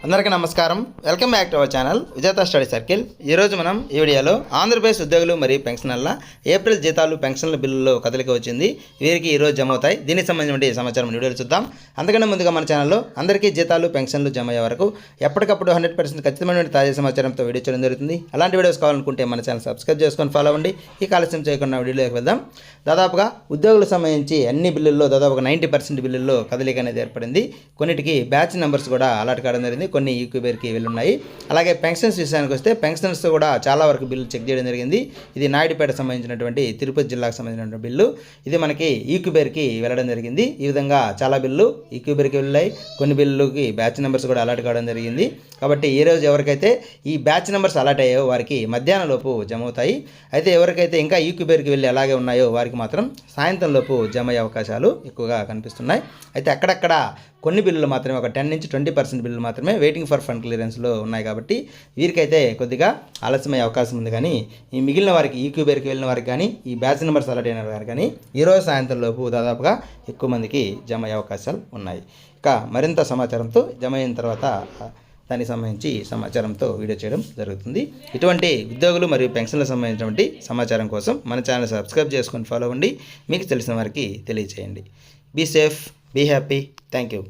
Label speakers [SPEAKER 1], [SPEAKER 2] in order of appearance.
[SPEAKER 1] అందరికీ నమస్కారం. Welcome back to our channel విజేత స్టడీ సర్కిల్. ఈరోజు మనం ఈ వీడియోలో ఆంధ్రప్రదేశ్ ఉద్యోగులు మరియు పెన్షనర్ల ఏప్రిల్ జీతాలు పెన్షన్ల బిల్లులో కదలిక వచ్చింది. వీరికి ఈరోజు జమ అవుతాయి. దీనికి సంబంధించిన సమాచారం వీడియోలో చూద్దాం. అంతకన్నా ముందుగా మన ఛానల్లో అందరికీ జీతాలు పెన్షన్లు జమ అయ్యే వరకు ఎప్పటికప్పుడు 100% ఖచ్చితమైన తాజా సమాచారంతో వీడియో చేయడం జరుగుతుంది. అలాంటి వీడియోస్ కావాలనుకుంటే మన ఛానల్ సబ్స్క్రైబ్ చేసుకొని ఫాలో అవ్వండి. ఈ ఆలస్యం చేయకుండా వీడియోలోకి వెళ్దాం. దాదాపుగా ఉద్యోగులకు సంబంధించి అన్ని బిల్లుల్లో దాదాపుగా 90% బిల్లుల్లో కదలిక అనేది ఏర్పడింది. కొన్నిటికి బ్యాచ్ నెంబర్స్ కూడా అలాట్ కావడం జరిగింది. కొన్ని ఈక్యూబేర్కి వెళ్ళున్నాయి. అలాగే పెన్షన్స్ విషయానికి వస్తే పెన్షన్స్ కూడా చాలా వరకు బిల్లు చెక్ చేయడం జరిగింది. ఇది నాయుడుపేట సంబంధించినటువంటి తిరుపతి జిల్లాకు సంబంధించినటువంటి బిల్లు. ఇది మనకి ఈక్యూబేర్కి వెళ్ళడం జరిగింది. ఈ విధంగా చాలా బిల్లు ఈక్యూబేర్కి వెళ్ళాయి. కొన్ని బిల్లుకి బ్యాచ్ నెంబర్స్ కూడా అలాట్ కావడం జరిగింది. కాబట్టి ఈరోజు ఎవరికైతే ఈ బ్యాచ్ నెంబర్స్ అలాట్ అయ్యాయో వారికి మధ్యాహ్నం లోపు జమ అవుతాయి. అయితే ఎవరికైతే ఇంకా ఈక్యూబేర్కి వెళ్ళి అలాగే ఉన్నాయో వారికి మాత్రం సాయంత్రం లోపు జమ అయ్యే అవకాశాలు ఎక్కువగా కనిపిస్తున్నాయి. అయితే అక్కడక్కడ కొన్ని బిల్లులు మాత్రమే ఒక 10 నుంచి 20% బిల్లులు మాత్రమే వెయిటింగ్ ఫర్ ఫండ్ క్లియరెన్స్లో ఉన్నాయి. కాబట్టి వీరికైతే కొద్దిగా ఆలస్యమయ్యే అవకాశం ఉంది. కానీ ఈ మిగిలిన వారికి ఈక్యూబేర్కి వెళ్ళిన వారికి కానీ ఈ బ్యాచ్ నెంబర్స్ అలాట్ అయిన వారికి కానీ ఈరోజు సాయంత్రం లోపు దాదాపుగా ఎక్కువ మందికి జమ అయ్యే అవకాశాలు ఉన్నాయి. ఇక మరింత సమాచారంతో జమ అయిన తర్వాత దానికి సంబంధించి సమాచారంతో వీడియో చేయడం జరుగుతుంది. ఇటువంటి ఉద్యోగులు మరియు పెన్షన్లకు సంబంధించినటువంటి సమాచారం కోసం మన ఛానల్ సబ్స్క్రైబ్ చేసుకొని ఫాలో అవ్వండి. మీకు తెలిసిన వారికి తెలియజేయండి. Be safe, be happy. Thank you.